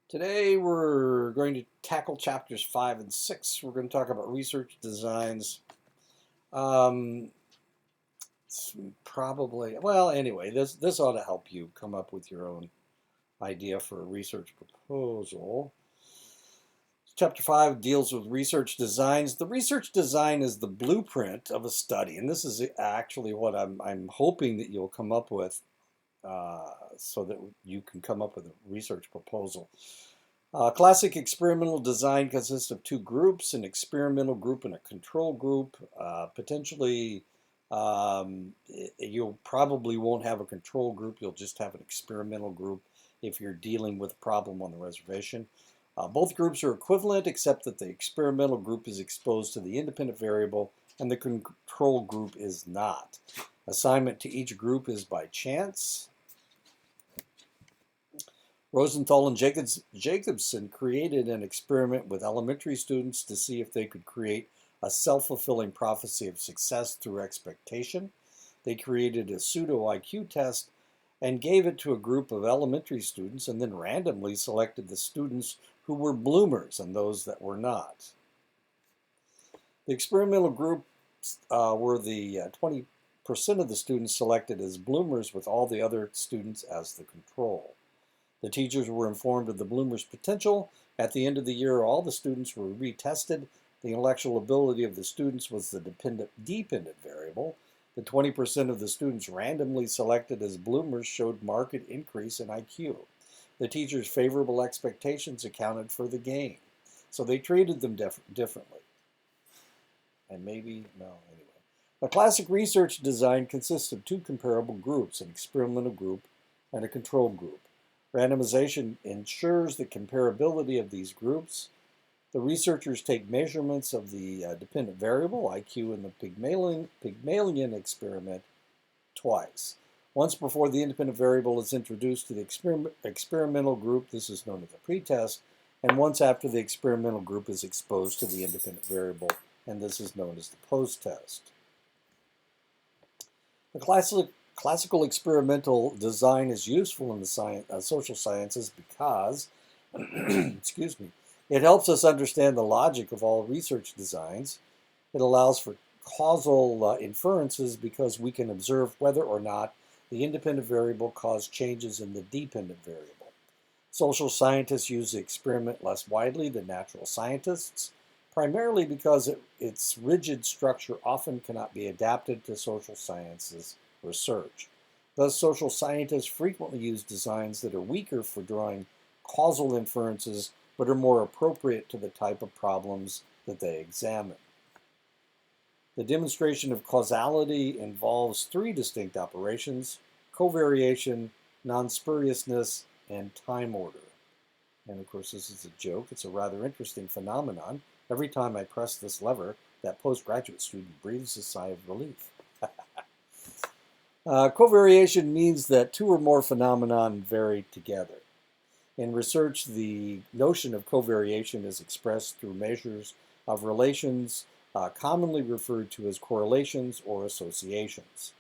Today we're going to tackle chapters 5 and 6. We're going to talk about research designs. Um, anyway, this ought to help you come up with your own idea for a research proposal. Chapter 5 deals with research designs. The research design is the blueprint of a study, and this is actually what I'm hoping that you'll come up with so that you can come up with a research proposal. Classic experimental design consists of two groups, an experimental group and a control group. Potentially, you probably won't have a control group. You'll just have an experimental group if you're dealing with a problem on the reservation. Both groups are equivalent, except that the experimental group is exposed to the independent variable and the control group is not. Assignment to each group is by chance. Rosenthal and Jacobson created an experiment with elementary students to see if they could create a self-fulfilling prophecy of success through expectation. They created a pseudo IQ test and gave it to a group of elementary students and then randomly selected the students who were bloomers and those that were not. The experimental group were the 20% of the students selected as bloomers with all the other students as the control. The teachers were informed of the bloomers' potential. At the end of the year, all the students were retested. The intellectual ability of the students was the dependent variable. The 20% of the students randomly selected as bloomers showed marked increase in IQ. The teachers' favorable expectations accounted for the gain. So they treated them differently. And maybe, no, anyway. A classic research design consists of two comparable groups, an experimental group and a control group. Randomization ensures the comparability of these groups. The researchers take measurements of the dependent variable, IQ, in the Pygmalion experiment twice. Once before the independent variable is introduced to the experimental group, this is known as a pretest, and once after the experimental group is exposed to the independent variable, and this is known as the post-test. The classical experimental design is useful in the social sciences because, excuse me, it helps us understand the logic of all research designs. It allows for causal inferences because we can observe whether or not the independent variable caused changes in the dependent variable. Social scientists use the experiment less widely than natural scientists, primarily because its rigid structure often cannot be adapted to social sciences research. Thus, social scientists frequently use designs that are weaker for drawing causal inferences, but are more appropriate to the type of problems that they examine. The demonstration of causality involves three distinct operations: covariation, non-spuriousness, and time order. And of course, this is a joke. It's a rather interesting phenomenon. Every time I press this lever, that postgraduate student breathes a sigh of relief. Covariation means that two or more phenomena vary together. In research, the notion of covariation is expressed through measures of relations, commonly referred to as correlations or associations.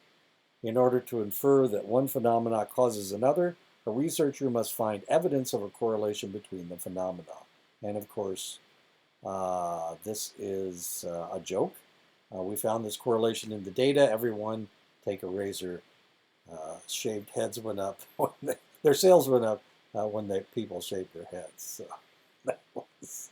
In order to infer that one phenomena causes another, a researcher must find evidence of a correlation between the phenomena. And of course, this is a joke. We found this correlation in the data. Everyone take a razor. Shaved heads went up. Their sales went up when people shaved their heads. So that's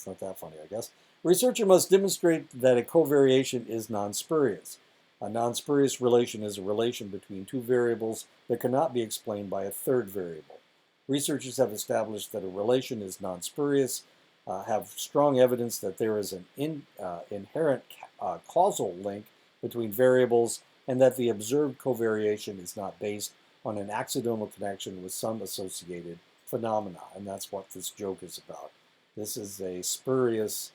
not that funny, I guess. Researcher must demonstrate that a covariation is non-spurious. A non-spurious relation is a relation between two variables that cannot be explained by a third variable. Researchers have established that a relation is non-spurious, have strong evidence that there is an inherent causal link between variables, and that the observed covariation is not based on an accidental connection with some associated phenomena. And that's what this joke is about. This is a spurious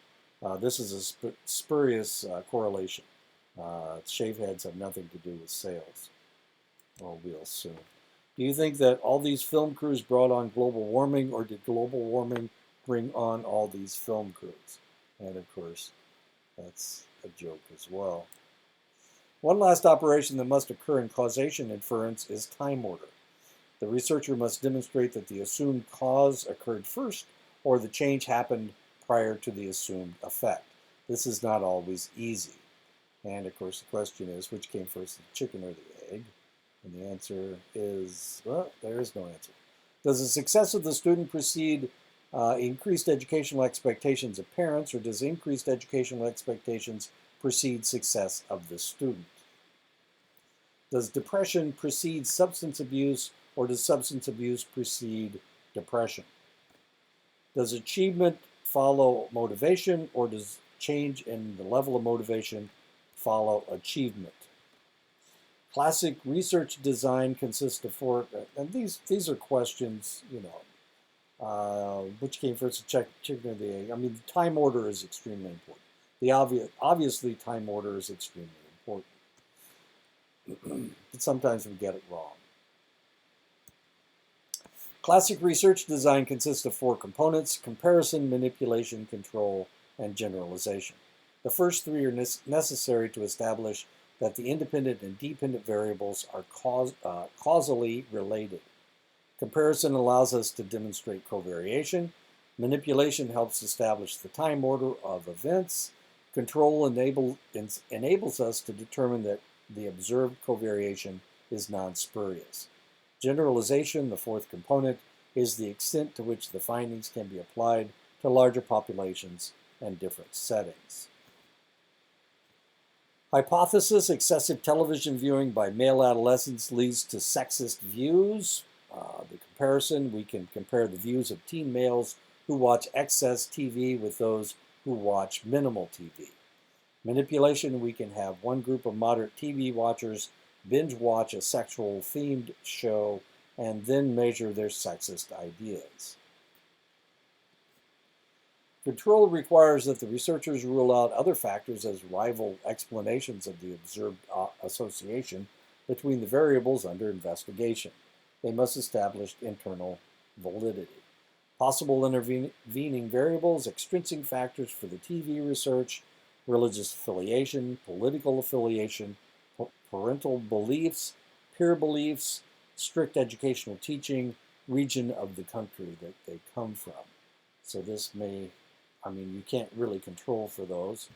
correlation. Shave heads have nothing to do with sales. Well, we'll soon. Do you think that all these film crews brought on global warming, or did global warming bring on all these film crews? And of course, that's a joke as well. One last operation that must occur in causation inference is time order. The researcher must demonstrate that the assumed cause occurred first or the change happened prior to the assumed effect. This is not always easy. And of course, the question is, which came first, the chicken or the egg? And the answer is, well, there is no answer. Does the success of the student precede increased educational expectations of parents, or does increased educational expectations precede success of the student? Does depression precede substance abuse, or does substance abuse precede depression? Does achievement follow motivation, or does change in the level of motivation follow achievement? Classic research design consists of four, and these are questions, which came first, the chicken or the egg? I mean, time order is extremely important. Obviously, time order is extremely important. But sometimes we get it wrong. Classic research design consists of four components: comparison, manipulation, control, and generalization. The first three are necessary to establish that the independent and dependent variables are causally related. Comparison allows us to demonstrate covariation. Manipulation helps establish the time order of events. Control enables us to determine that the observed covariation is non-spurious. Generalization, the fourth component, is the extent to which the findings can be applied to larger populations and different settings. Hypothesis: excessive television viewing by male adolescents leads to sexist views. The comparison: we can compare the views of teen males who watch excess TV with those who watch minimal TV. Manipulation: we can have one group of moderate TV watchers binge watch a sexual themed show and then measure their sexist ideas. Control requires that the researchers rule out other factors as rival explanations of the observed association between the variables under investigation. They must establish internal validity. Possible intervening variables: extrinsic factors for the TV research, religious affiliation, political affiliation, parental beliefs, peer beliefs, strict educational teaching, region of the country that they come from. So this may, you can't really control for those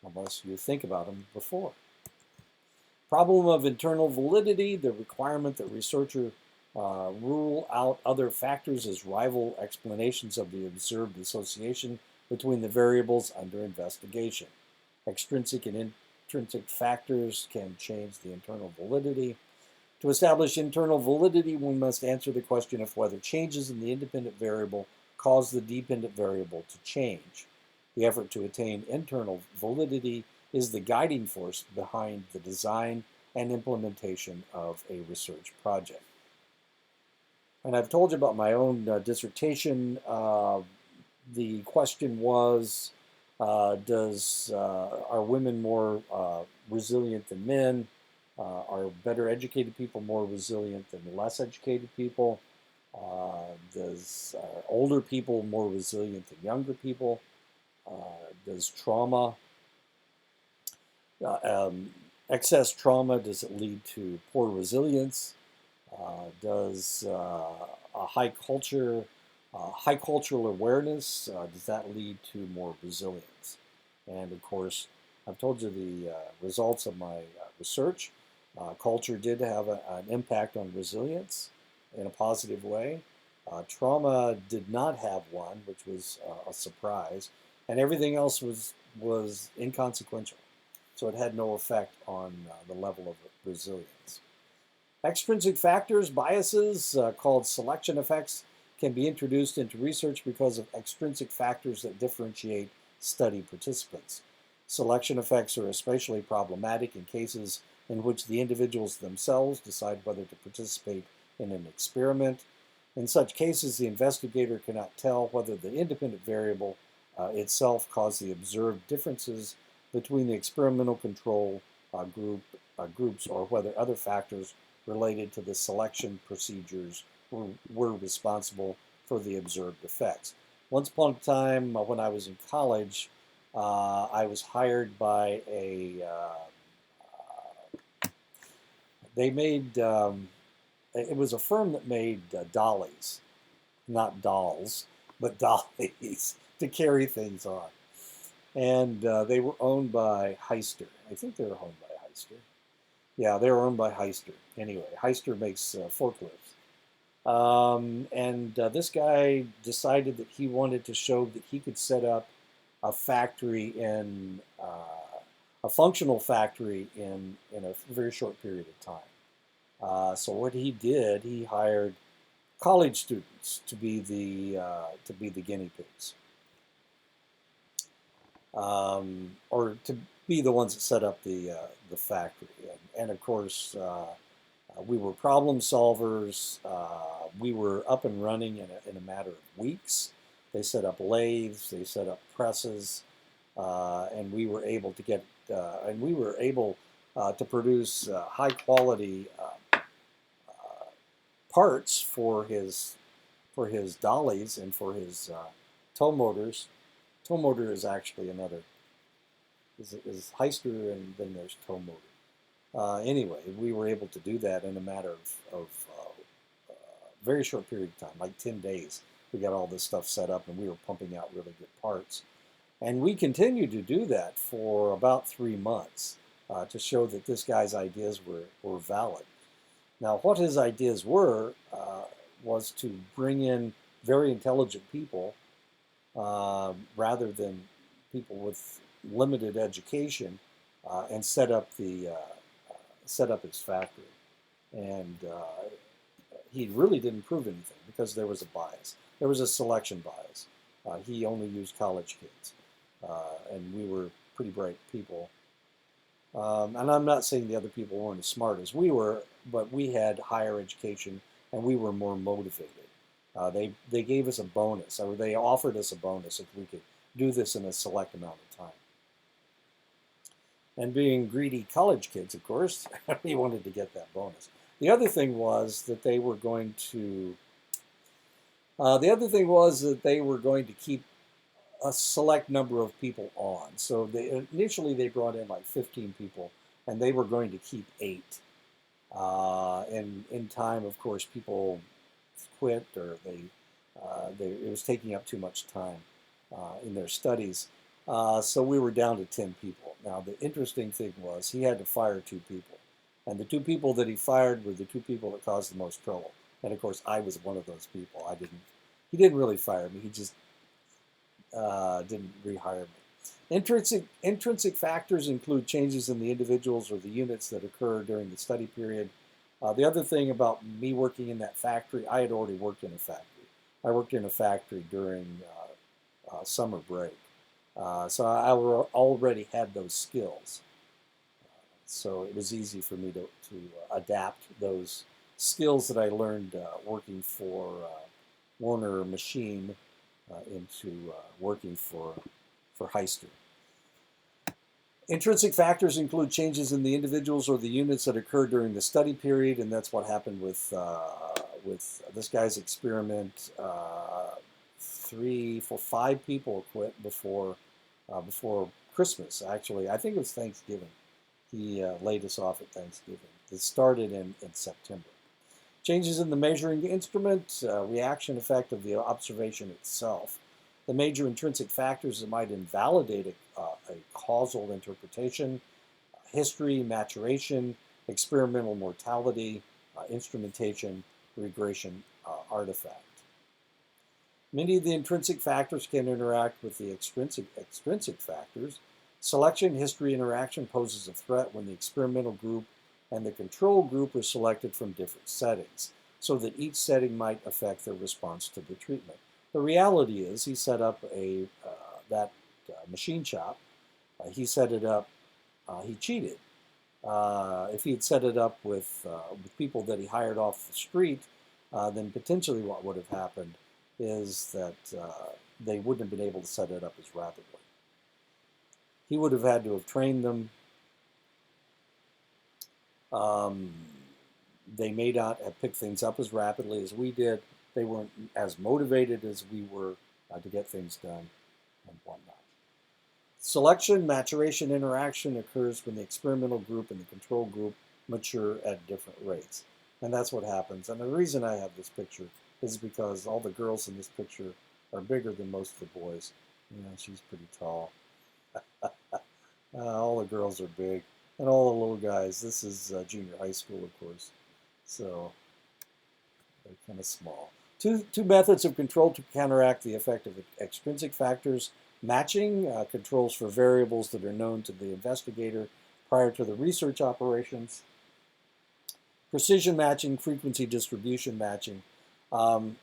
unless you think about them before. Problem of internal validity: the requirement that researcher rule out other factors as rival explanations of the observed association between the variables under investigation. Extrinsic and intrinsic factors can change the internal validity. To establish internal validity, we must answer the question of whether changes in the independent variable cause the dependent variable to change. The effort to attain internal validity is the guiding force behind the design and implementation of a research project. And I've told you about my own dissertation. The question was, are women more resilient than men? Are better educated people more resilient than less educated people? Are older people more resilient than younger people? Does excess trauma, does it lead to poor resilience? Does a high cultural awareness, does that lead to more resilience? And of course, I've told you the results of my research. Culture did have an impact on resilience in a positive way. Trauma did not have one, which was a surprise, and everything else was inconsequential. So it had no effect on the level of resilience. Extrinsic factors, biases, called selection effects, can be introduced into research because of extrinsic factors that differentiate study participants. Selection effects are especially problematic in cases in which the individuals themselves decide whether to participate in an experiment. In such cases, the investigator cannot tell whether the independent variable itself caused the observed differences between the experimental control groups, or whether other factors related to the selection procedures were responsible for the observed effects. Once upon a time, when I was in college, I was hired by they made it was a firm that made dollies, not dolls, but dollies to carry things on. And they were owned by Heister. I think they were owned by Heister. Yeah, they were owned by Heister. Anyway, Heister makes forklifts. And this guy decided that he wanted to show that he could set up a factory in a functional factory in a very short period of time. So what he did, he hired college students to be the guinea pigs, or to be the ones that set up the factory. And of course, we were problem solvers. We were up and running in a matter of weeks. They set up lathes. They set up presses, and we were able to get to produce high quality parts for his dollies and for his tow motors. Tow motor is actually another is Heister, and then there's tow motor. Anyway, we were able to do that in a matter of very short period of time, like 10 days. We got all this stuff set up, and we were pumping out really good parts. And we continued to do that for about 3 months to show that this guy's ideas were valid. Now, what his ideas were was to bring in very intelligent people rather than people with limited education and set up his factory. And he really didn't prove anything because there was a bias. There was a selection bias. He only used college kids, and we were pretty bright people. And I'm not saying the other people weren't as smart as we were, but we had higher education and we were more motivated. They gave us a bonus, or they offered us a bonus if we could do this in a select amount of time. And being greedy college kids, of course, we wanted to get that bonus. The other thing was that they were going to. Keep a select number of people on. So initially they brought in like 15 people, and they were going to keep 8. And in time, of course, people quit, or it was taking up too much time in their studies. So we were down to 10 people. Now the interesting thing was he had to fire 2 people, and the 2 people that he fired were the 2 people that caused the most trouble. And of course, I was one of those people. He didn't really fire me. He just didn't rehire me. Intrinsic factors include changes in the individuals or the units that occur during the study period. The other thing about me working in that factory, I had already worked in a factory. I worked in a factory during summer break. So I already had those skills. So it was easy for me to adapt those skills that I learned working for Warner Machine into working for Heister. Intrinsic factors include changes in the individuals or the units that occur during the study period, and that's what happened with this guy's experiment. 3, 4, 5 people quit before Christmas. Actually, I think it was Thanksgiving. He laid us off at Thanksgiving. It started in September. Changes in the measuring instrument, reaction effect of the observation itself. The major intrinsic factors that might invalidate a causal interpretation: history, maturation, experimental mortality, instrumentation, regression artifact. Many of the intrinsic factors can interact with the extrinsic factors. Selection history interaction poses a threat when the experimental group and the control group are selected from different settings, so that each setting might affect their response to the treatment. The reality is he set up that machine shop. He set it up. He cheated. If he had set it up with people that he hired off the street, then potentially what would have happened is that they wouldn't have been able to set it up as rapidly. He would have had to have trained them. They may not have picked things up as rapidly as we did. They weren't as motivated as we were to get things done and whatnot. Selection, maturation, interaction occurs when the experimental group and the control group mature at different rates. And that's what happens. And the reason I have this picture is because all the girls in this picture are bigger than most of the boys. You know, she's pretty tall. All the girls are big, and all the little guys. This is junior high school, of course. So they're kind of small. Two methods of control to counteract the effect of extrinsic factors. Matching controls for variables that are known to the investigator prior to the research operations. Precision matching, frequency distribution matching, um,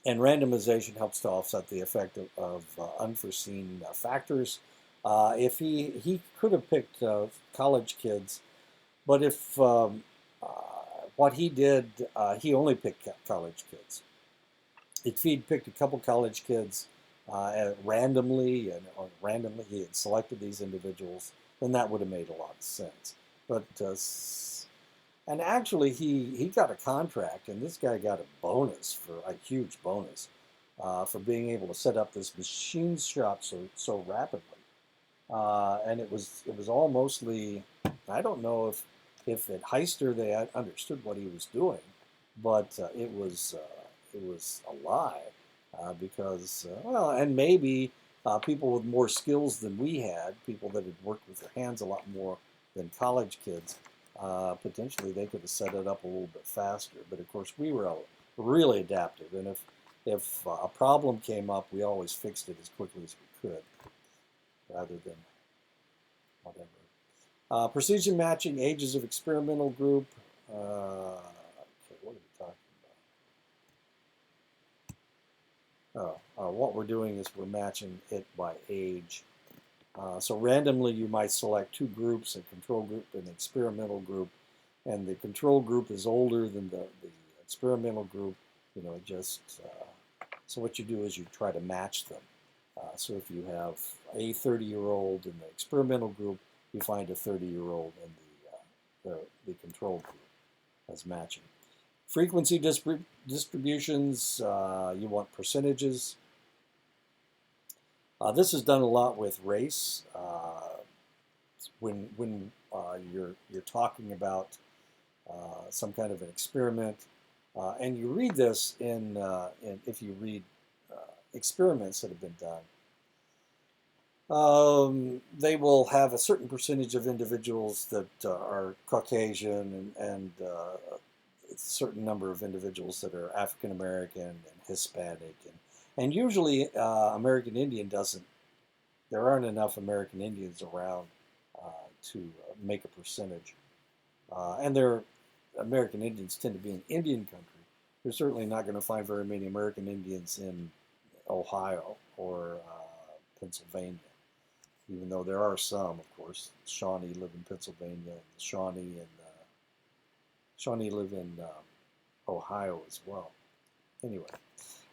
and randomization helps to offset the effect of unforeseen factors. If he could have picked college kids, but if what he did, he only picked college kids. If he'd picked a couple college kids randomly, and or randomly he had selected these individuals, then that would have made a lot of sense. But and actually, he got a contract, and this guy got a bonus for a huge bonus for being able to set up this machine shop so rapidly. And it was all mostly, I don't know if at Heister they understood what he was doing, but it was a lie because well, and maybe people with more skills than we had, people that had worked with their hands a lot more than college kids, potentially they could have set it up a little bit faster. But of course, we were really adaptive, and if a problem came up, we always fixed it as quickly as we could, rather than whatever. Precision matching, ages of experimental group. Okay, what are we talking about? What we're doing is we're matching it by age. So randomly, you might select two groups, a control group and an experimental group, and the control group is older than the experimental group. You know, so what you do is you try to match them. So if you have a 30-year-old in the experimental group, you find a 30-year-old in the control group as matching. Frequency distributions, you want percentages. This is done a lot with race. When you're talking about some kind of an experiment, and you read this in if you read experiments that have been done, they will have a certain percentage of individuals that are Caucasian and a certain number of individuals that are African American and Hispanic, and usually American Indian doesn't. There aren't enough American Indians around to make a percentage, and American Indians tend to be in Indian country. You're certainly not going to find very many American Indians in Ohio or Pennsylvania, even though there are some, of course. Shawnee live in Pennsylvania, and Shawnee live in Ohio as well. Anyway,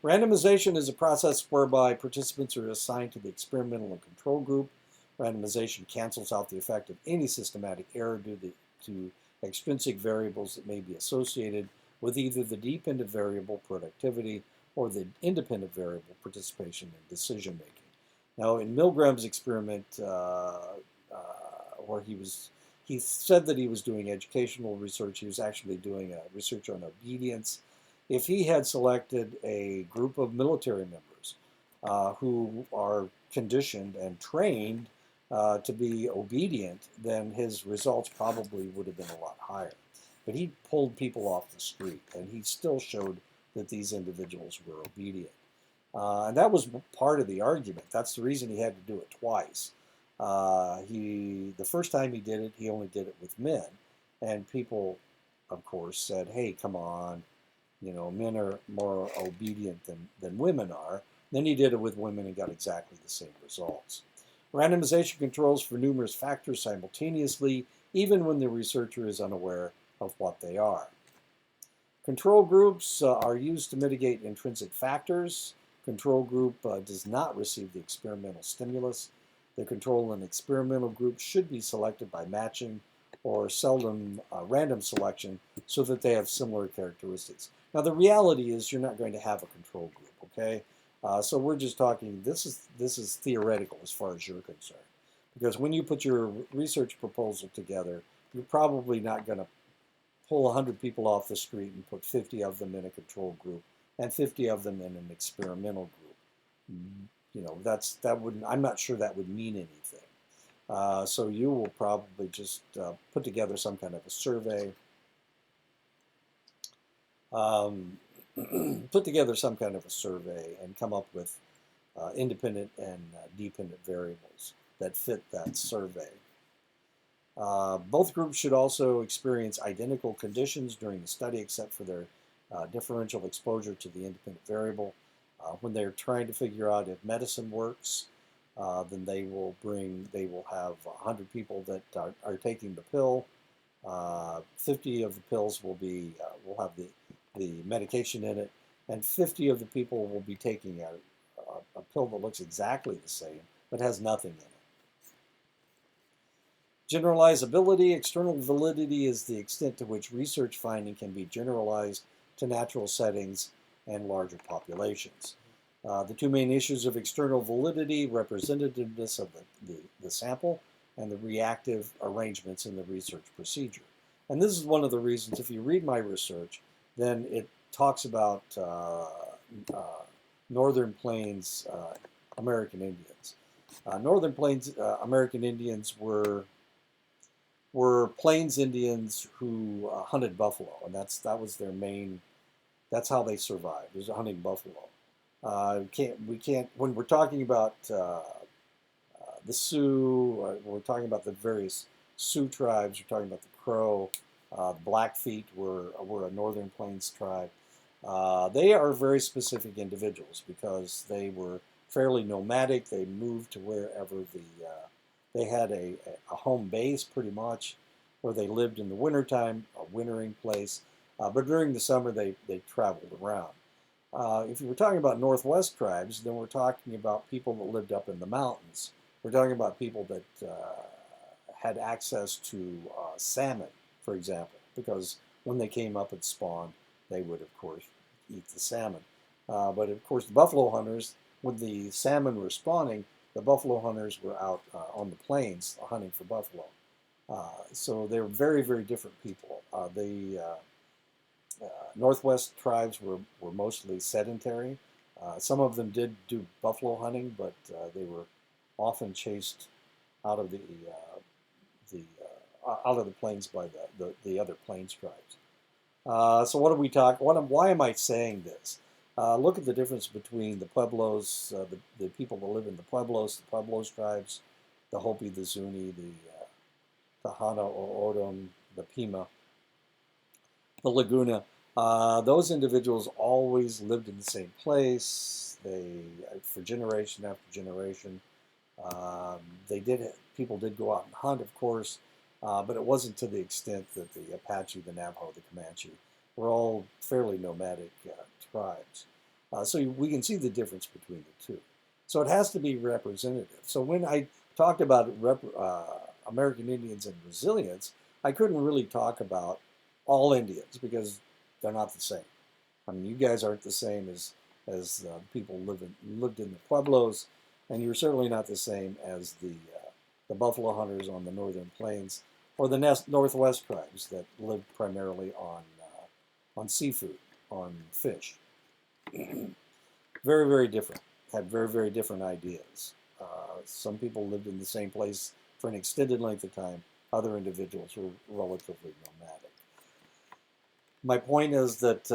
randomization is a process whereby participants are assigned to the experimental and control group. Randomization cancels out the effect of any systematic error due to extrinsic variables that may be associated with either the dependent variable productivity or the independent variable participation in decision making. Now, in Milgram's experiment, where he said that he was doing educational research, he was actually doing research on obedience. If he had selected a group of military members who are conditioned and trained to be obedient, then his results probably would have been a lot higher. But he pulled people off the street, and he still showed that these individuals were obedient. And that was part of the argument. That's the reason he had to do it twice. The first time he did it, he only did it with men. And people, of course, said, hey, come on, you know, men are more obedient than women are. Then he did it with women and got exactly the same results. Randomization controls for numerous factors simultaneously, even when the researcher is unaware of what they are. Control groups are used to mitigate intrinsic factors. Control group does not receive the experimental stimulus. The control and experimental group should be selected by matching or seldom random selection so that they have similar characteristics. Now, the reality is you're not going to have a control group, okay? So we're just talking, this is theoretical as far as you're concerned. Because when you put your research proposal together, you're probably not going to pull 100 people off the street and put 50 of them in a control group and 50 of them in an experimental group. You know, that wouldn't. I'm not sure that would mean anything. So you will probably just put together some kind of a survey. Put together some kind of a survey and come up with independent and dependent variables that fit that survey. Both groups should also experience identical conditions during the study except for their differential exposure to the independent variable. When they're trying to figure out if medicine works, then they will have 100 people that are taking the pill. 50 of the pills will have the medication in it, and 50 of the people will be taking a pill that looks exactly the same but has nothing in it. Generalizability, external validity is the extent to which research finding can be generalized to natural settings and larger populations. The two main issues of external validity, representativeness of the sample, and the reactive arrangements in the research procedure. And this is one of the reasons, if you read my research, then it talks about Northern Plains American Indians. Northern Plains American Indians were Plains Indians who hunted buffalo, and that was their main. That's how they survived. Was hunting buffalo. We can't when we're talking about the Sioux. We're talking about the various Sioux tribes. We're talking about the Crow. Blackfeet were a Northern Plains tribe. They are very specific individuals because they were fairly nomadic. They moved to wherever they had a home base pretty much where they lived in the wintertime, a wintering place. But during the summer, they traveled around. If you were talking about Northwest tribes, then we're talking about people that lived up in the mountains. We're talking about people that had access to salmon, for example, because when they came up and spawned, they would, of course, eat the salmon. But, of course, the buffalo hunters, when the salmon were spawning, the buffalo hunters were out on the plains hunting for buffalo. So they're very, very different people. The Northwest tribes were mostly sedentary. Some of them did do buffalo hunting, but they were often chased out of the plains by the other plains tribes. So what do we talk? Why am I saying this? Look at the difference between the Pueblos, the people that live in the Pueblos tribes, the Hopi, the Zuni, the Hana or Odom, the Pima, the Laguna. Those individuals always lived in the same place. For generation after generation, people did go out and hunt, of course, but it wasn't to the extent that the Apache, the Navajo, the Comanche were all fairly nomadic tribes. So we can see the difference between the two. So it has to be representative. So when I talked about American Indians and resilience, I couldn't really talk about all Indians because they're not the same. I mean, you guys aren't the same as people lived in the Pueblos, and you're certainly not the same as the buffalo hunters on the northern plains or the Northwest tribes that lived primarily on seafood, on fish. Very, very different. Had very, very different ideas. Some people lived in the same place for an extended length of time. Other individuals were relatively nomadic. My point is that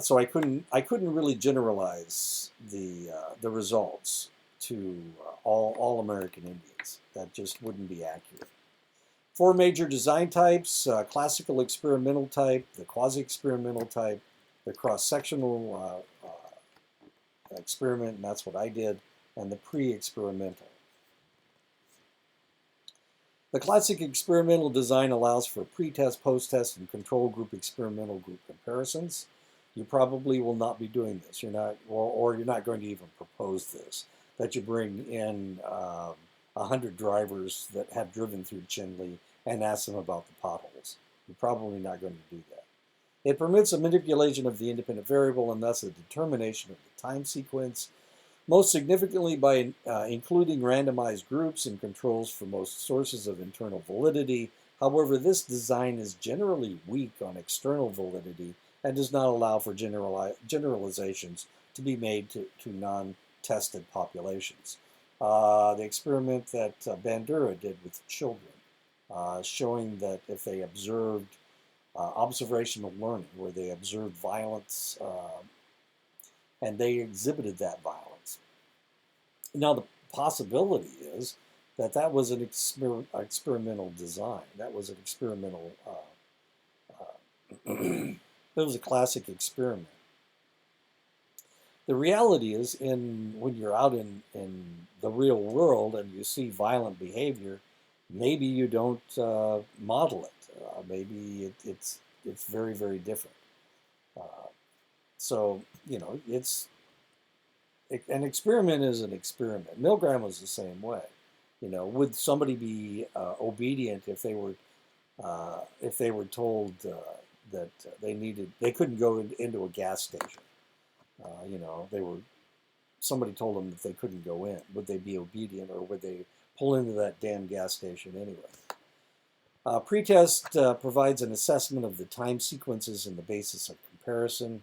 so I couldn't really generalize the results to all American Indians. That just wouldn't be accurate. 4 major design types: classical experimental type, the quasi-experimental type, the cross-sectional experiment, and that's what I did, and the pre-experimental. The classic experimental design allows for pre-test, post-test, and control group experimental group comparisons. You probably will not be doing this. You're not, or you're not going to even propose this, that you bring in 100 drivers that have driven through Chinle and ask them about the potholes. You're probably not going to do that. It permits a manipulation of the independent variable and thus a determination of the time sequence, most significantly by including randomized groups and controls for most sources of internal validity, However, this design is generally weak on external validity and does not allow for generalizations to be made to non-tested populations. The experiment that Bandura did with children, showing that if they observed observational learning, where they observed violence and they exhibited that violence. Now, the possibility is that that was an experimental design. That was an experimental, it was a classic experiment. The reality is, when you're out in the real world and you see violent behavior, maybe you don't model it. It's very, very different. So, an experiment is an experiment. Milgram was the same way. Would somebody be obedient if they were told that they couldn't go into a gas station? Somebody told them that they couldn't go in. Would they be obedient, or would they pull into that damn gas station anyway? Pretest provides an assessment of the time sequences and the basis of comparison.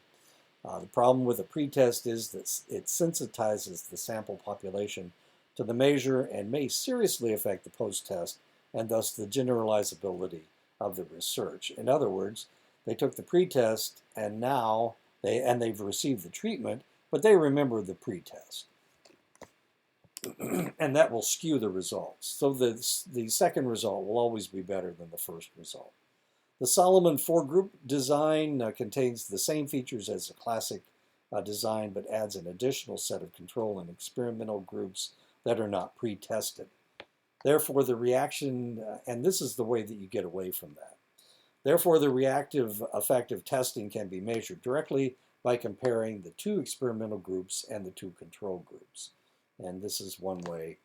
The problem with a pretest is that it sensitizes the sample population to the measure and may seriously affect the post-test and thus the generalizability of the research. In other words, they took the pretest and now they've received the treatment, but they remember the pretest. And that will skew the results. So the second result will always be better than the first result. The Solomon four-group design contains the same features as the classic design, but adds an additional set of control and experimental groups that are not pre-tested. Therefore, the reaction, and this is the way that you get away from that. Therefore, the reactive effective testing can be measured directly by comparing the two experimental groups and the two control groups. And this is one way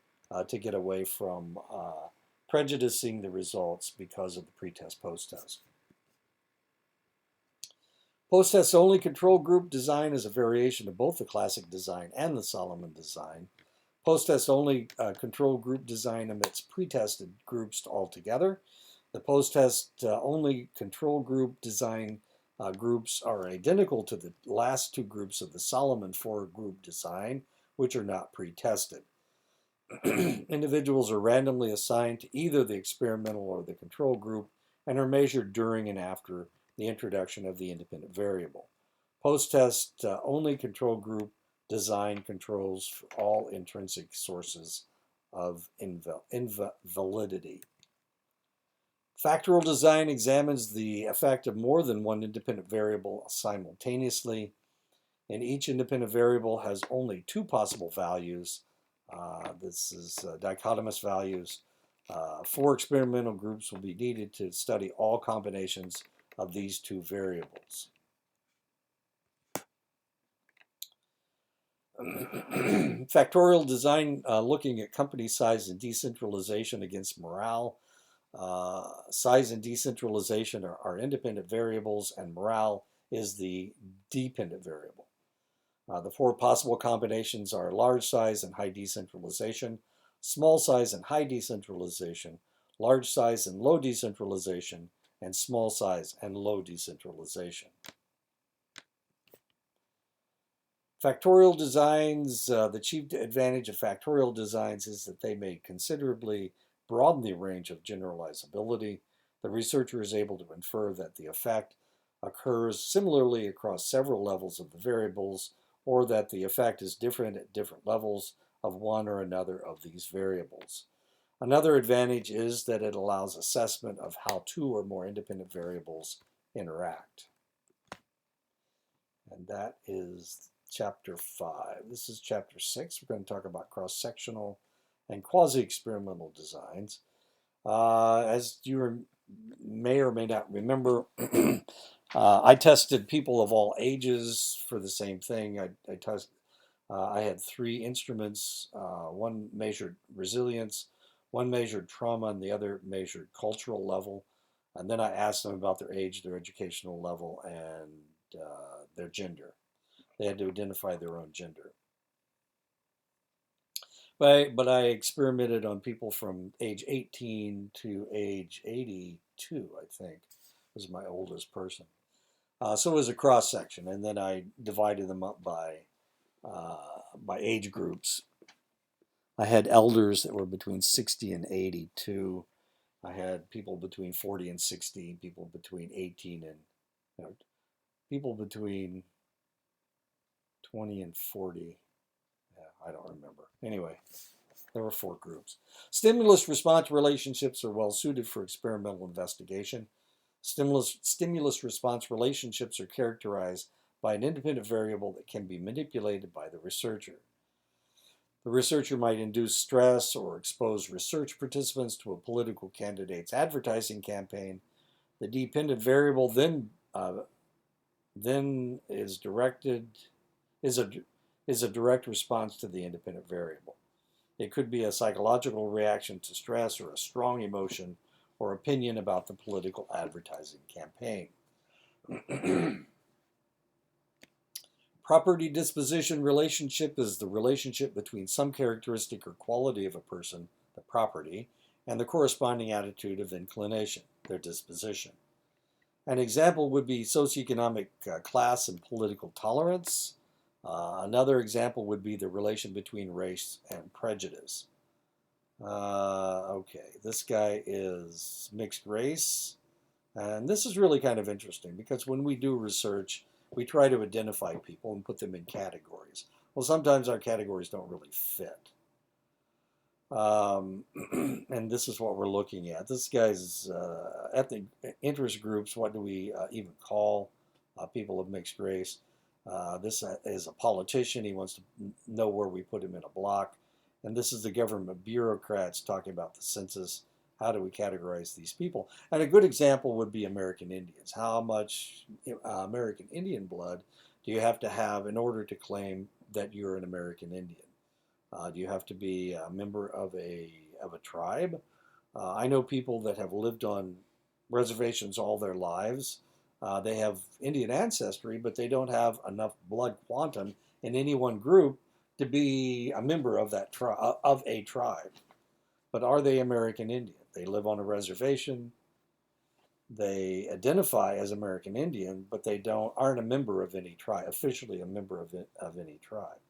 to get away from prejudicing the results because of the pretest post-test. Post-test only control group design is a variation of both the classic design and the Solomon design. Post-test only control group design omits pre-tested groups altogether. The post-test only control group design groups are identical to the last two groups of the Solomon four-group design, which are not pre-tested. Individuals are randomly assigned to either the experimental or the control group and are measured during and after the introduction of the independent variable. Post-test only control group design controls for all intrinsic sources of invalidity. Factorial design examines the effect of more than one independent variable simultaneously, and each independent variable has only two possible values. This is dichotomous values. 4 experimental groups will be needed to study all combinations of these two variables. Factorial design, looking at company size and decentralization against morale. Size and decentralization are independent variables, and morale is the dependent variable. The 4 possible combinations are large size and high decentralization, small size and high decentralization, large size and low decentralization, and small size and low decentralization. Factorial designs, the chief advantage of factorial designs is that they may considerably broaden the range of generalizability. The researcher is able to infer that the effect occurs similarly across several levels of the variables, or that the effect is different at different levels of one or another of these variables. Another advantage is that it allows assessment of how 2 or more independent variables interact. And that is chapter 5. This is chapter 6. We're going to talk about cross-sectional and quasi-experimental designs. As you may or may not remember, I tested people of all ages for the same thing. I had 3 instruments. One measured resilience, one measured trauma, and the other measured cultural level. And then I asked them about their age, their educational level, and their gender. They had to identify their own gender. but I experimented on people from age 18 to age 82, I think, was my oldest person. So it was a cross section, and then I divided them up by age groups. I had elders that were between 60 and 82. I had people between 40 and 60, people between 18 and, you know, people between 20 and 40. Yeah, I don't remember. Anyway, there were 4 groups. Stimulus response relationships are well suited for experimental investigation. Stimulus response relationships are characterized by an independent variable that can be manipulated by the researcher. The researcher might induce stress or expose research participants to a political candidate's advertising campaign. The dependent variable then is a is a direct response to the independent variable. It could be a psychological reaction to stress or a strong emotion or opinion about the political advertising campaign. Property disposition relationship is the relationship between some characteristic or quality of a person, the property, and the corresponding attitude of inclination, their disposition. An example would be socioeconomic class and political tolerance. Another example would be the relation between race and prejudice. Okay, this guy is mixed race. And this is really kind of interesting because when we do research, we try to identify people and put them in categories. Well, sometimes our categories don't really fit. And this is what we're looking at. This guy's ethnic interest groups, what do we even call people of mixed race? This is a politician. He wants to know where we put him in a block. And this is the government bureaucrats talking about the census. How do we categorize these people? And a good example would be American Indians. How much American Indian blood do you have to have in order to claim that you're an American Indian? Do you have to be a member of a tribe? I know people that have lived on reservations all their lives. They have Indian ancestry, but they don't have enough blood quantum in any one group to be a member of that of a tribe. But are they American Indian? They live on a reservation. They identify as American Indian, but they aren't a member of any tribe, officially a member of any tribe.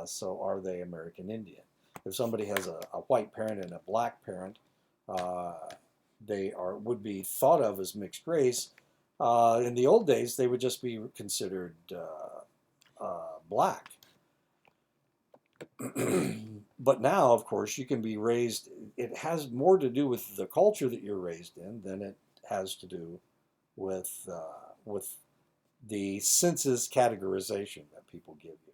So are they American Indian? If somebody has a white parent and a black parent, they would be thought of as mixed race. In the old days, they would just be considered black. But now, of course, you can be raised. It has more to do with the culture that you're raised in than it has to do with the census categorization that people give you.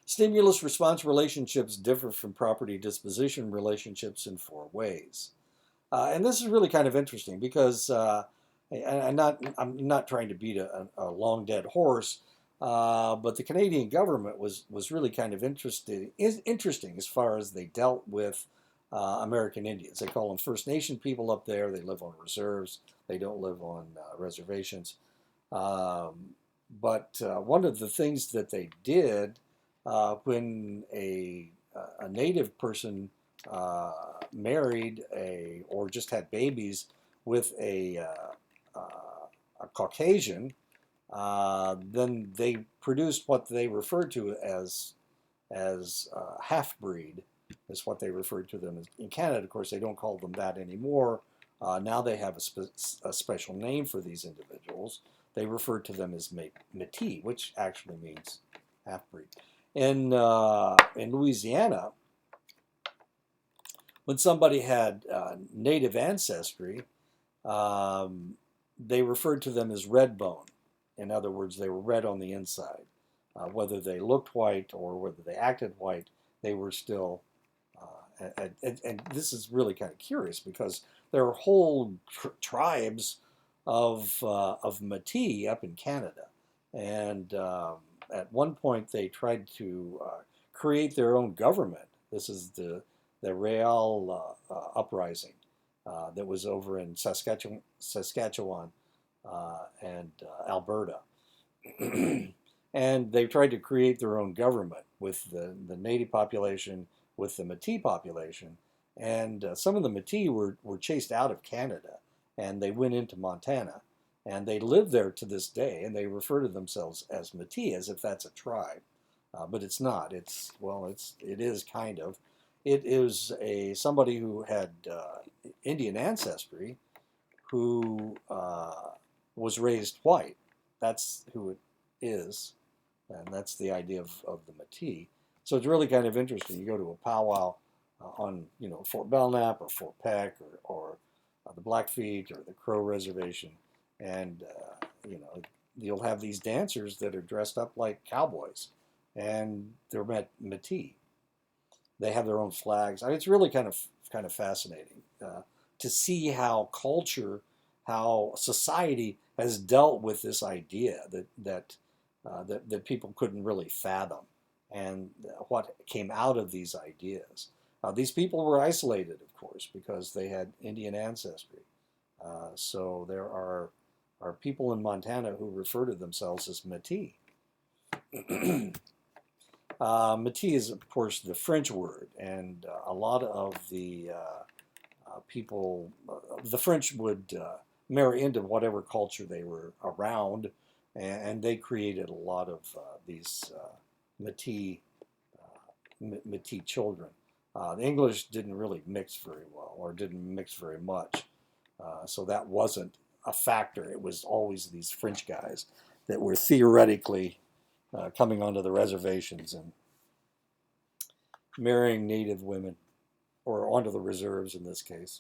Stimulus response relationships differ from property disposition relationships in 4 ways. And this is really kind of interesting because I'm not trying to beat a long dead horse, but the Canadian government was really kind of interesting as far as they dealt with American Indians. They call them First Nation people up there. They live on reserves. They don't live on reservations. But one of the things that they did when a native person married or just had babies with a Caucasian, then they produced what they referred to as half-breed, is what they referred to them as. In Canada, of course, they don't call them that anymore. Now they have a special name for these individuals. They refer to them as Métis, which actually means half-breed. In Louisiana, when somebody had native ancestry, they referred to them as red bone. In other words, they were red on the inside. Whether they looked white or whether they acted white, they were still. And this is really kind of curious because there are whole tribes of Métis up in Canada, and at one point they tried to create their own government. This is the Réal uprising that was over in Saskatchewan and Alberta. And they tried to create their own government with the native population, with the Métis population. And some of the Métis were chased out of Canada, and they went into Montana. And they live there to this day, and they refer to themselves as Métis, as if that's a tribe. But it's not. It is kind of. It is somebody who had Indian ancestry, who was raised white. That's who it is, and that's the idea of the Métis. So it's really kind of interesting. You go to a powwow on Fort Belknap or Fort Peck or the Blackfeet or the Crow Reservation, and you'll have these dancers that are dressed up like cowboys, and they're Métis. They have their own flags. I mean, it's really kind of fascinating to see how culture, how society has dealt with this idea that people couldn't really fathom, and what came out of these ideas. These people were isolated, of course, because they had Indian ancestry. So there are people in Montana who refer to themselves as Métis. Métis is, of course, the French word, and a lot of the people, the French would marry into whatever culture they were around, and they created a lot of these Métis children. The English didn't really mix very well, or didn't mix very much, so that wasn't a factor. It was always these French guys that were theoretically coming onto the reservations and marrying native women, or onto the reserves in this case.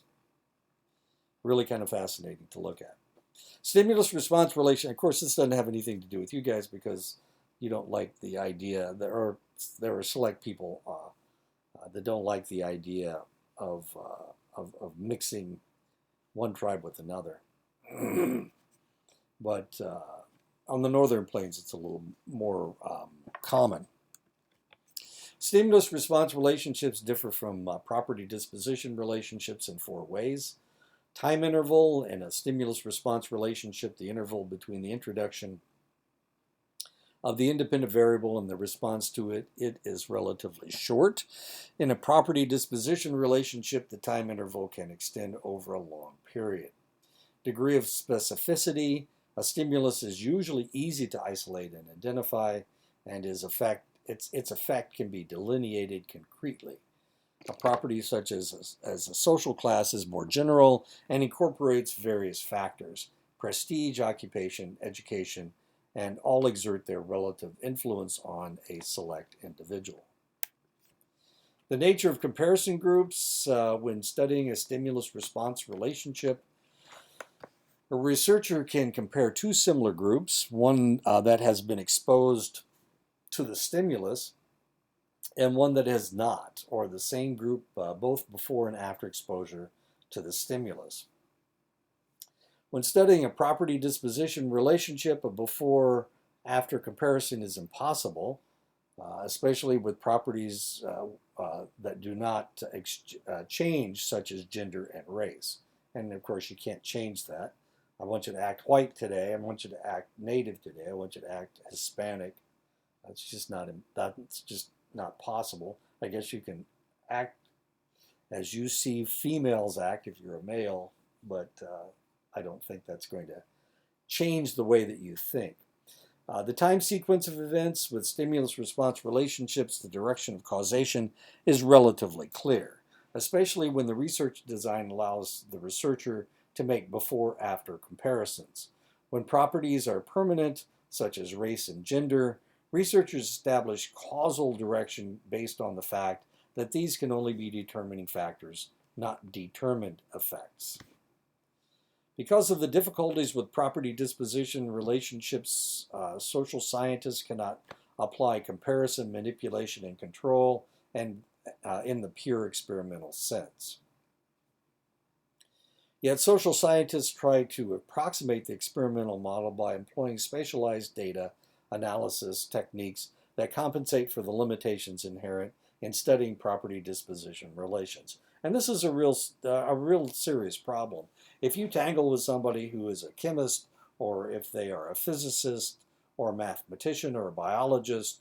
Really kind of fascinating to look at. Stimulus response relation. Of course, this doesn't have anything to do with you guys because you don't like the idea. There are select people that don't like the idea of mixing one tribe with another. But on the northern plains, it's a little more common. Stimulus response relationships differ from property disposition relationships in four ways. Time interval in a stimulus response relationship, the interval between the introduction of the independent variable and the response to it is relatively short. In a property disposition relationship, the time interval can extend over a long period. Degree of specificity. A stimulus is usually easy to isolate and identify, and its effect can be delineated concretely. A property such as a social class is more general and incorporates various factors: prestige, occupation, education, and all exert their relative influence on a select individual. The nature of comparison groups when studying a stimulus-response relationship. A researcher can compare two similar groups, one that has been exposed to the stimulus and one that has not, or the same group both before and after exposure to the stimulus. When studying a property disposition relationship, a before-after comparison is impossible, especially with properties that do not change, such as gender and race. And of course, you can't change that. I want you to act white today. I want you to act native today. I want you to act Hispanic. That's just not possible. I guess you can act as you see females act if you're a male, but I don't think that's going to change the way that you think. The time sequence of events with stimulus-response relationships, the direction of causation, is relatively clear, especially when the research design allows the researcher to make before-after comparisons. When properties are permanent, such as race and gender, researchers establish causal direction based on the fact that these can only be determining factors, not determined effects. Because of the difficulties with property disposition relationships, social scientists cannot apply comparison, manipulation, and control and in the pure experimental sense. Yet social scientists try to approximate the experimental model by employing spatialized data analysis techniques that compensate for the limitations inherent in studying property disposition relations. And this is a real serious problem. If you tangle with somebody who is a chemist, or if they are a physicist, or a mathematician or a biologist,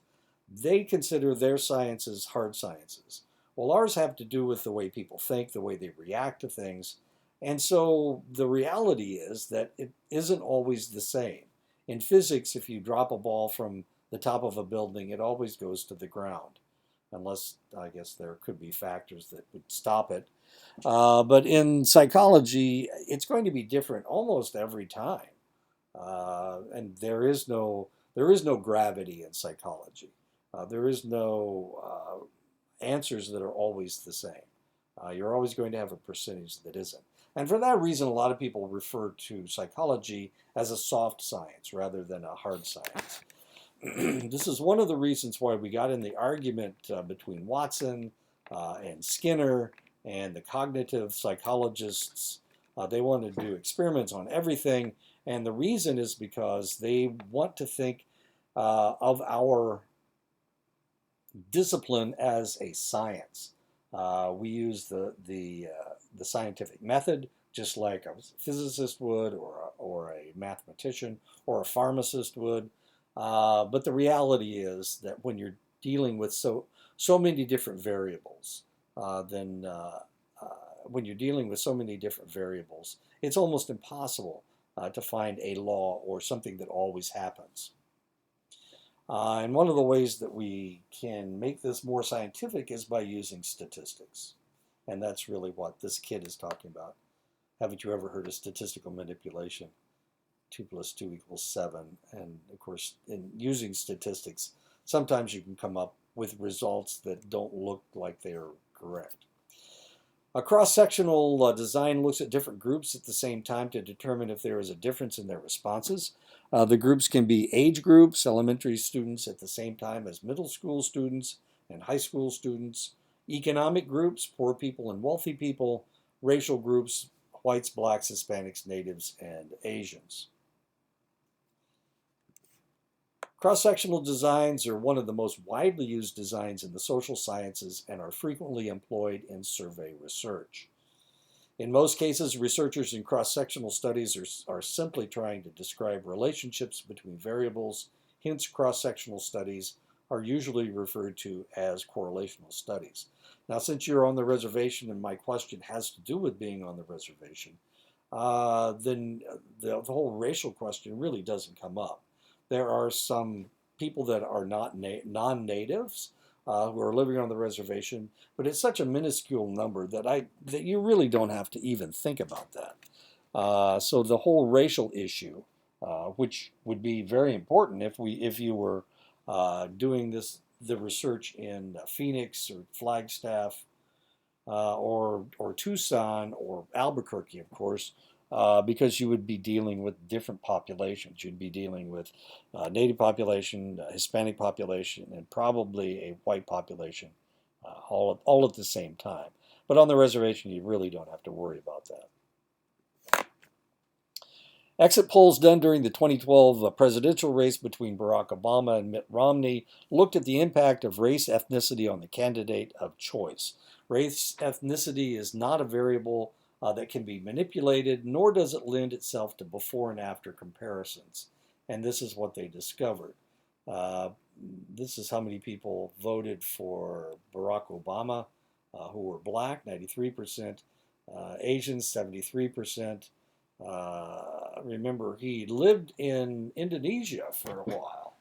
they consider their sciences hard sciences. Well, ours have to do with the way people think, the way they react to things. And so the reality is that it isn't always the same. In physics, if you drop a ball from the top of a building, it always goes to the ground, unless I guess there could be factors that would stop it. But in psychology, it's going to be different almost every time. And there is no gravity in psychology. There is no answers that are always the same. You're always going to have a percentage that isn't. And for that reason, a lot of people refer to psychology as a soft science rather than a hard science. This is one of the reasons why we got in the argument between Watson and Skinner and the cognitive psychologists. They want to do experiments on everything, and the reason is because they want to think of our discipline as a science. We use the scientific method, just like a physicist would, or a mathematician, or a pharmacist would. But the reality is that when you're dealing with so many different variables, when you're dealing with so many different variables, it's almost impossible to find a law or something that always happens. And one of the ways that we can make this more scientific is by using statistics. And that's really what this kid is talking about. Haven't you ever heard of statistical manipulation? 2 + 2 = 7. And of course, in using statistics, sometimes you can come up with results that don't look like they're correct. A cross-sectional design looks at different groups at the same time to determine if there is a difference in their responses. The groups can be age groups, elementary students at the same time as middle school students and high school students, economic groups, poor people and wealthy people, racial groups, whites, blacks, Hispanics, natives, and Asians. Cross-sectional designs are one of the most widely used designs in the social sciences and are frequently employed in survey research. In most cases, researchers in cross-sectional studies are simply trying to describe relationships between variables. Hence, cross-sectional studies are usually referred to as correlational studies. Now, since you're on the reservation and my question has to do with being on the reservation, then the whole racial question really doesn't come up. There are some people that are not non-natives who are living on the reservation, but it's such a minuscule number that you really don't have to even think about that. So the whole racial issue, which would be very important if you were doing the research in Phoenix or Flagstaff or Tucson or Albuquerque, of course, because you would be dealing with different populations. You'd be dealing with Native population, Hispanic population, and probably a white population all at the same time. But on the reservation, you really don't have to worry about that. Exit polls done during the 2012 presidential race between Barack Obama and Mitt Romney looked at the impact of race ethnicity on the candidate of choice. Race ethnicity is not a variable that can be manipulated, nor does it lend itself to before and after comparisons. And this is what they discovered. This is how many people voted for Barack Obama who were black, 93%, Asians, 73%. Remember, he lived in Indonesia for a while,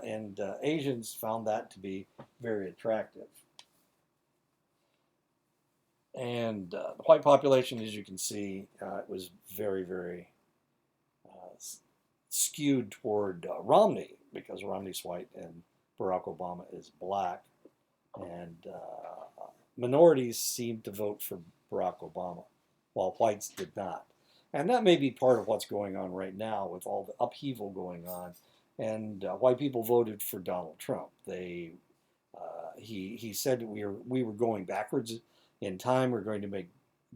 and Asians found that to be very attractive. And the white population, as you can see, was very, very skewed toward Romney, because Romney's white and Barack Obama is black. And minorities seemed to vote for Barack Obama, while whites did not. And that may be part of what's going on right now with all the upheaval going on. And white people voted for Donald Trump. He said that we were going backwards in time. We're going to make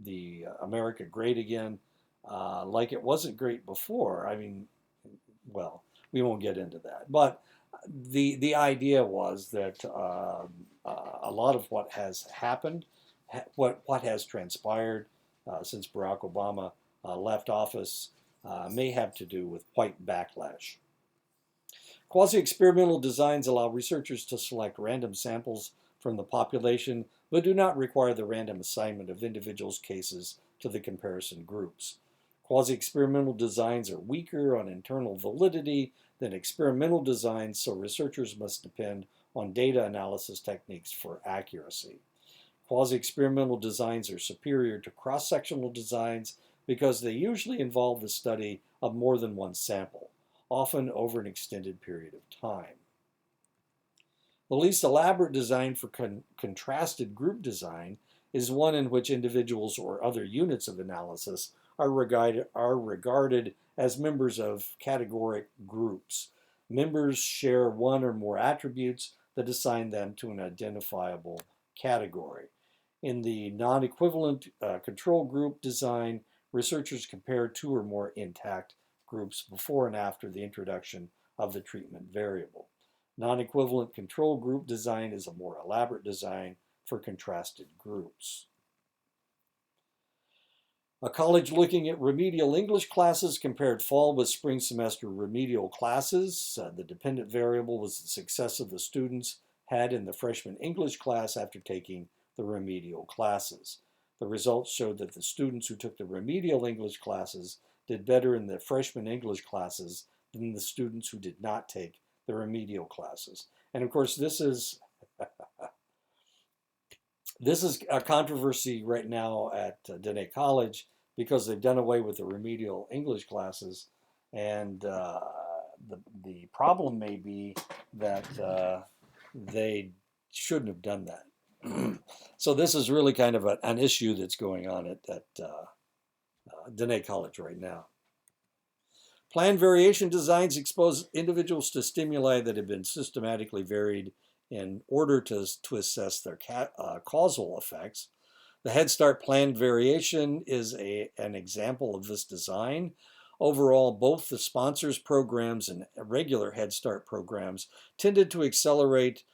the America great again, like it wasn't great before. I mean, well, we won't get into that. But the idea was that a lot of what has happened, what has transpired since Barack Obama left office, may have to do with white backlash. Quasi-experimental designs allow researchers to select random samples from the population, but do not require the random assignment of individuals' cases to the comparison groups. Quasi-experimental designs are weaker on internal validity than experimental designs, so researchers must depend on data analysis techniques for accuracy. Quasi-experimental designs are superior to cross-sectional designs because they usually involve the study of more than one sample, often over an extended period of time. The least elaborate design for contrasted group design is one in which individuals or other units of analysis are regarded as members of categoric groups. Members share one or more attributes that assign them to an identifiable category. In the non-equivalent control group design, researchers compare two or more intact groups before and after the introduction of the treatment variable. Non-equivalent control group design is a more elaborate design for contrasted groups. A college looking at remedial English classes compared fall with spring semester remedial classes. The dependent variable was the success of the students had in the freshman English class after taking the remedial classes. The results showed that the students who took the remedial English classes did better in the freshman English classes than the students who did not take the remedial classes. And of course, this is a controversy right now at Dene College because they've done away with the remedial English classes, and the problem may be that they shouldn't have done that. So this is really kind of an issue that's going on at Dene College right now. Planned variation designs expose individuals to stimuli that have been systematically varied in order to assess their causal effects. The Head Start planned variation is an example of this design. Overall, both the sponsors programs and regular Head Start programs tended to accelerate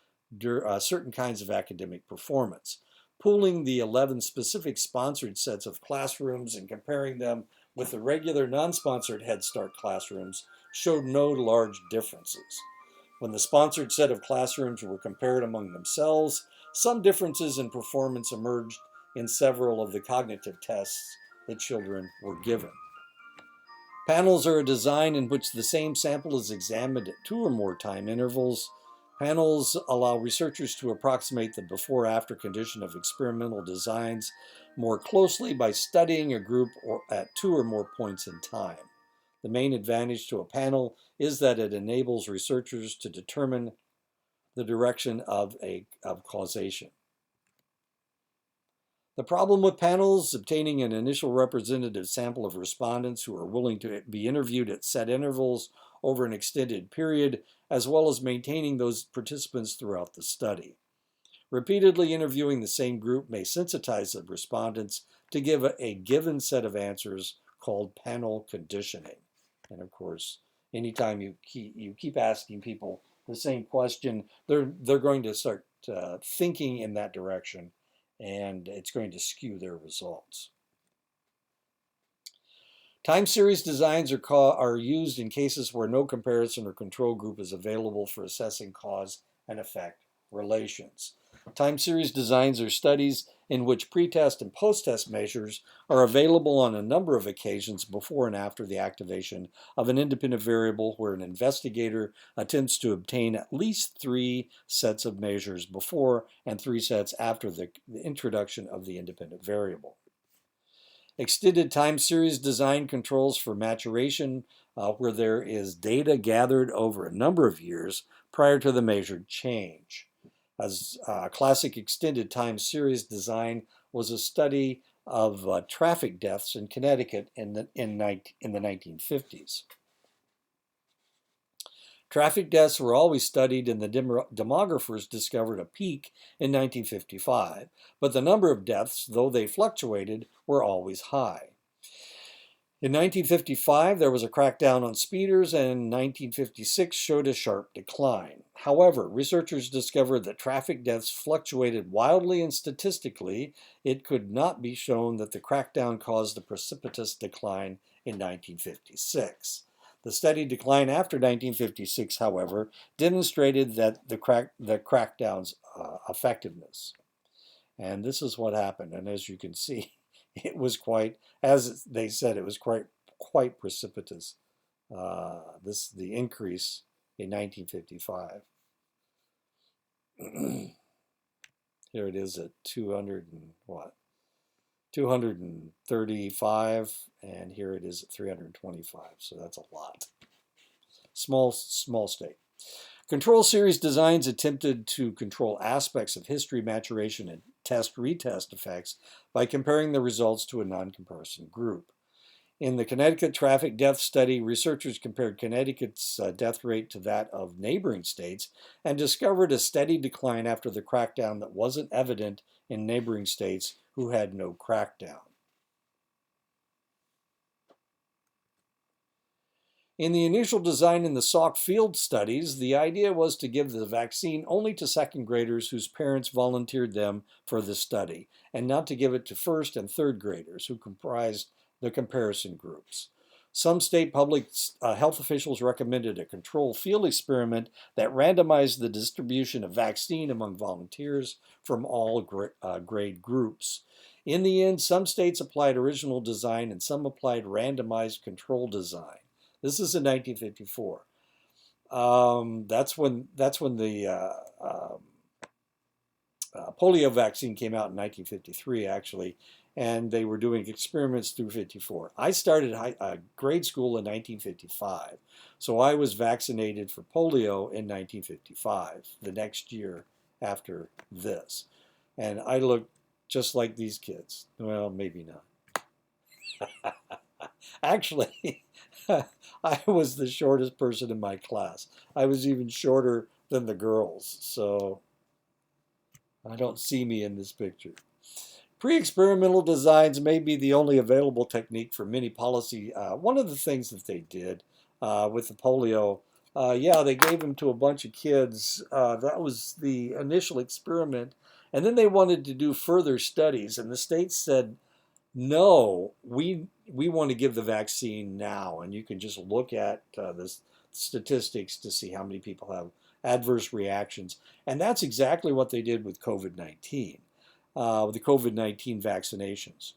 certain kinds of academic performance. Pooling the 11 specific sponsored sets of classrooms and comparing them with the regular non-sponsored Head Start classrooms showed no large differences. When the sponsored set of classrooms were compared among themselves, some differences in performance emerged in several of the cognitive tests that children were given. Panels are a design in which the same sample is examined at 2 or more time intervals. Panels allow researchers to approximate the before-after condition of experimental designs more closely by studying a group at 2 or more points in time. The main advantage to a panel is that it enables researchers to determine the direction of causation. The problem with panels, obtaining an initial representative sample of respondents who are willing to be interviewed at set intervals over an extended period, as well as maintaining those participants throughout the study. Repeatedly interviewing the same group may sensitize the respondents to give a given set of answers called panel conditioning. And of course, anytime you keep asking people the same question, they're going to start thinking in that direction, and it's going to skew their results. Time series designs are used in cases where no comparison or control group is available for assessing cause and effect relations. Time series designs are studies in which pretest and post-test measures are available on a number of occasions before and after the activation of an independent variable, where an investigator attempts to obtain at least 3 sets of measures before and 3 sets after the introduction of the independent variable. Extended time series design controls for maturation, where there is data gathered over a number of years prior to the measured change. As classic extended time series design was a study of traffic deaths in Connecticut in the 1950s. Traffic deaths were always studied, and the demographers discovered a peak in 1955, but the number of deaths, though they fluctuated, were always high. In 1955, there was a crackdown on speeders, and 1956 showed a sharp decline. However, researchers discovered that traffic deaths fluctuated wildly, and statistically, it could not be shown that the crackdown caused a precipitous decline in 1956. The steady decline after 1956, however, demonstrated that the crackdown's effectiveness. And this is what happened. And as you can see, it was quite, as they said, it was quite precipitous. The increase in 1955. Here it is at 200 and what? 235, and here it is at 325. So that's a lot. Small state. Control series designs attempted to control aspects of history, maturation, and test-retest effects by comparing the results to a non-comparison group. In the Connecticut traffic death study, researchers compared Connecticut's death rate to that of neighboring states and discovered a steady decline after the crackdown that wasn't evident in neighboring states who had no crackdown. In the initial design in the Salk field studies, the idea was to give the vaccine only to second graders whose parents volunteered them for the study, and not to give it to first and third graders who comprised the comparison groups. Some state public health officials recommended a control field experiment that randomized the distribution of vaccine among volunteers from all grade groups. In the end, some states applied original design and some applied randomized control design. This is in 1954. That's when the polio vaccine came out in 1953, actually, and they were doing experiments through 54. I started grade school in 1955, so I was vaccinated for polio in 1955, the next year after this. And I looked just like these kids. Well, maybe not. Actually, I was the shortest person in my class. I was even shorter than the girls, so I don't see me in this picture. Pre-experimental designs may be the only available technique for many policy. One of the things that they did with the polio, yeah, they gave them to a bunch of kids. That was the initial experiment. And then they wanted to do further studies, and the states said, no, we want to give the vaccine now, and you can just look at the statistics to see how many people have adverse reactions. And that's exactly what they did with COVID-19, with the COVID-19 vaccinations.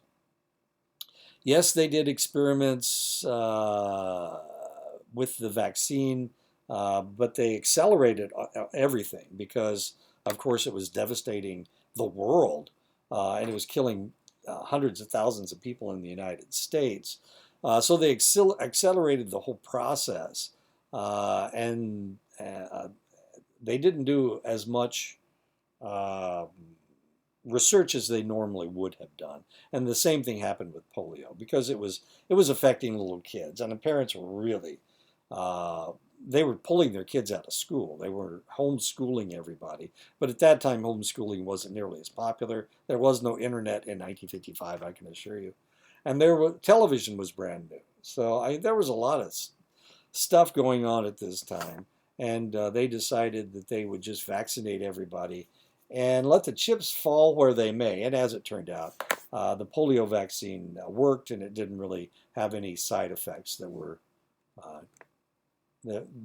Yes, they did experiments with the vaccine, but they accelerated everything because, of course, it was devastating the world, and it was killing hundreds of thousands of people in the United States. So they accelerated the whole process, and they didn't do as much research as they normally would have done. And the same thing happened with polio because it was affecting little kids, and the parents were really they were pulling their kids out of school. They were homeschooling everybody. But at that time, homeschooling wasn't nearly as popular. There was no internet in 1955, I can assure you. And television was brand new. So there was a lot of stuff going on at this time. And they decided that they would just vaccinate everybody and let the chips fall where they may. And as it turned out, the polio vaccine worked, and it didn't really have any side effects that were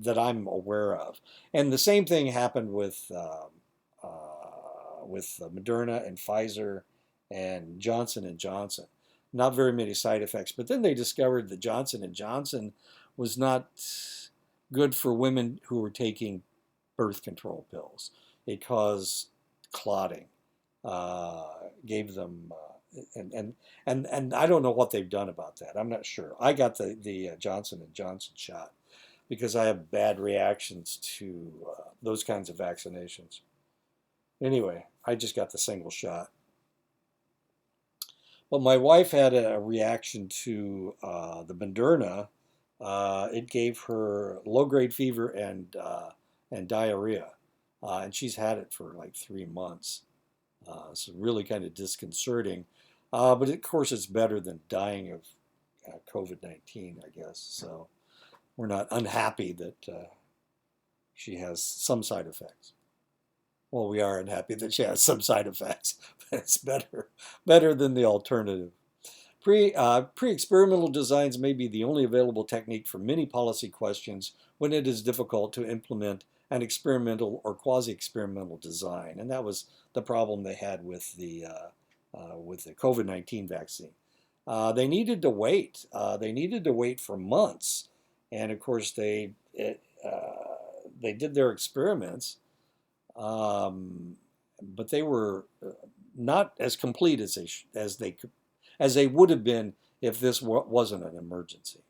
that I'm aware of. And the same thing happened with Moderna and Pfizer and Johnson & Johnson. Not very many side effects. But then they discovered that Johnson & Johnson was not good for women who were taking birth control pills. It caused clotting, gave them, and I don't know what they've done about that. I'm not sure. I got the Johnson & Johnson shot because I have bad reactions to those kinds of vaccinations. Anyway, I just got the single shot. But my wife had a reaction to the Moderna. It gave her low-grade fever and diarrhea, and she's had it for like 3 months. So really kind of disconcerting. But of course, it's better than dying of COVID-19, I guess. So we're not unhappy that she has some side effects. Well, we are unhappy that she has some side effects, but it's better than the alternative. Pre-experimental designs may be the only available technique for many policy questions when it is difficult to implement an experimental or quasi-experimental design, and that was the problem they had with the COVID-19 vaccine. They needed to wait. They needed to wait for months, and of course they did their experiments, but they were not as complete as they would have been if this wasn't an emergency.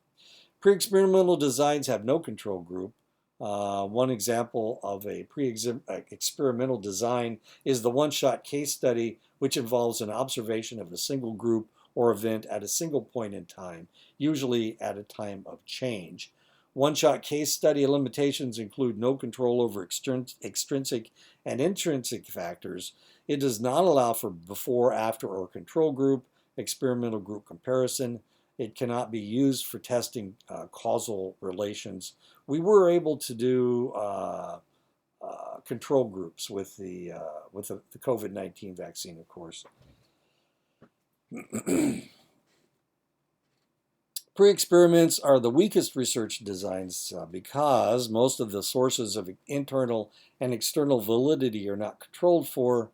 Pre-experimental designs have no control group. One example of a pre-experimental design is the one-shot case study, which involves an observation of a single group or event at a single point in time, usually at a time of change. One-shot case study limitations include no control over extrinsic and intrinsic factors. It does not allow for before, after, or control group, experimental group comparison. It cannot be used for testing causal relations. We were able to do control groups with the COVID-19 vaccine, of course. Pre-experiments are the weakest research designs because most of the sources of internal and external validity are not controlled for.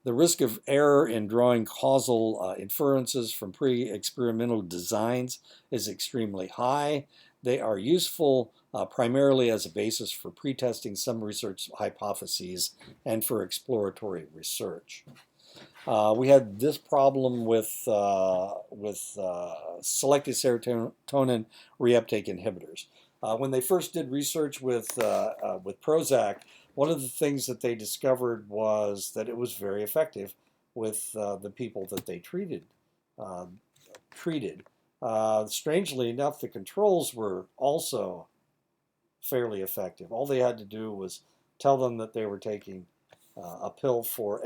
The risk of error in drawing causal inferences from pre-experimental designs is extremely high. They are useful primarily as a basis for pretesting some research hypotheses and for exploratory research. We had this problem with selective serotonin reuptake inhibitors. When they first did research with Prozac, one of the things that they discovered was that it was very effective with the people that they treated. Strangely enough, the controls were also fairly effective. All they had to do was tell them that they were taking a pill for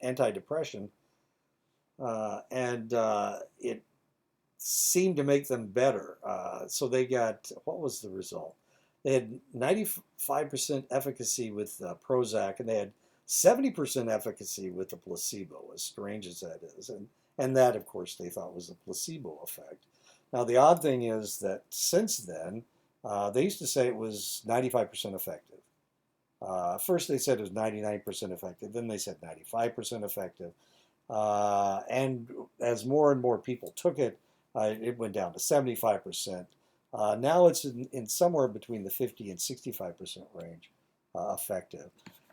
antidepressant, and it seemed to make them better. So they got, what was the result? They had 95% efficacy with Prozac, and they had 70% efficacy with the placebo, as strange as that is. And that, of course, they thought was a placebo effect. Now, the odd thing is that since then, they used to say it was 95% effective. First they said it was 99% effective, then they said 95% effective. And as more and more people took it, it went down to 75%. Now it's in somewhere between the 50 and 65% range effective.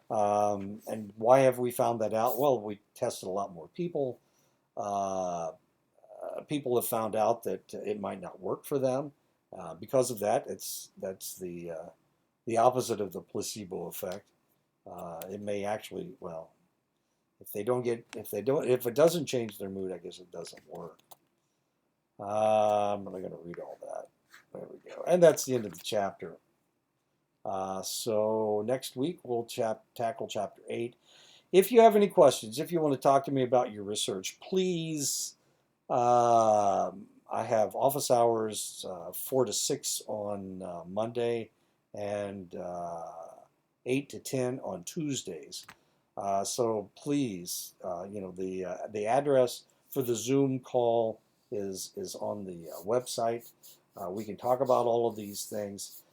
And why have we found that out? Well, we tested a lot more people. People have found out that it might not work for them. Because of that, that's the opposite of the placebo effect. It may actually, well, if it doesn't change their mood, I guess it doesn't work. I'm not going to read all that. There we go. And that's the end of the chapter. So next week we'll tackle chapter 8. If you have any questions, if you want to talk to me about your research, please, I have office hours 4 to 6 on Monday and 8 to 10 on Tuesdays. So please, the address for the Zoom call is on the website. We can talk about all of these things.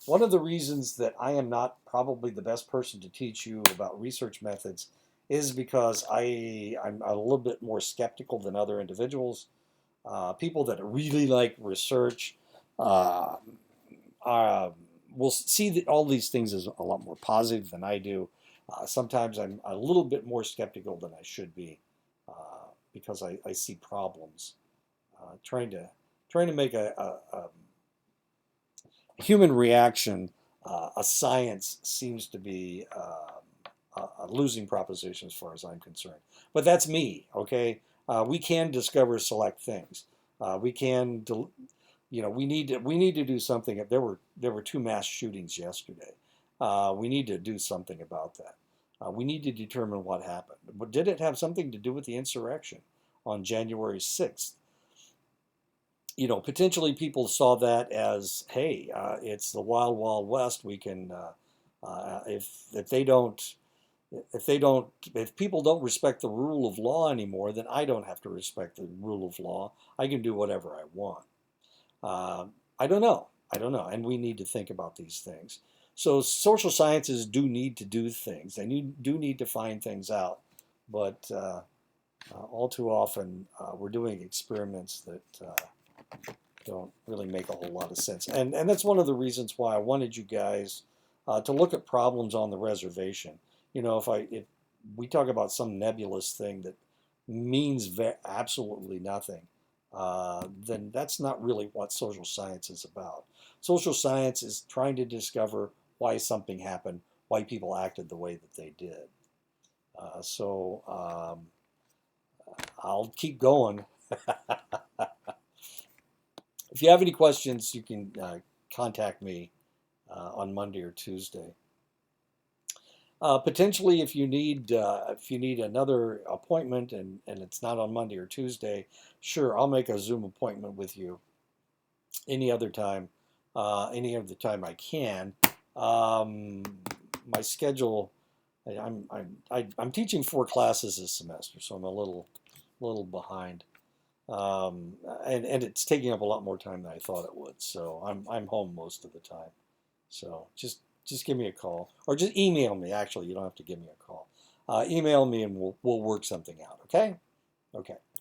One of the reasons that I am not probably the best person to teach you about research methods is because I'm a little bit more skeptical than other individuals. People that really like research will see all these things as a lot more positive than I do. Sometimes I'm a little bit more skeptical than I should be because I see problems. Trying to make a human reaction a science seems to be a losing proposition as far as I'm concerned. But that's me, okay? We can discover select things. We can, we need to do something. There were 2 mass shootings yesterday. We need to do something about that. We need to determine what happened. But did it have something to do with the insurrection on January 6th? Potentially people saw that as, hey, it's the wild, wild west. We can, if they don't, if people don't respect the rule of law anymore, then I don't have to respect the rule of law. I can do whatever I want. Uh, I don't know. I don't know. And we need to think about these things. So social sciences do need to do things. They do need to find things out. But all too often, we're doing experiments that don't really make a whole lot of sense. And that's one of the reasons why I wanted you guys to look at problems on the reservation. You know, if we talk about some nebulous thing that means absolutely nothing, then that's not really what social science is about. Social science is trying to discover why something happened, why people acted the way that they did. So I'll keep going. If you have any questions, you can contact me on Monday or Tuesday. Potentially, if you need another appointment and it's not on Monday or Tuesday, sure, I'll make a Zoom appointment with you any other time I can. My schedule, I'm teaching 4 classes this semester, so I'm a little behind. And it's taking up a lot more time than I thought it would. So I'm home most of the time. So just give me a call or just email me. Actually, you don't have to give me a call. Email me and we'll work something out. Okay? Okay.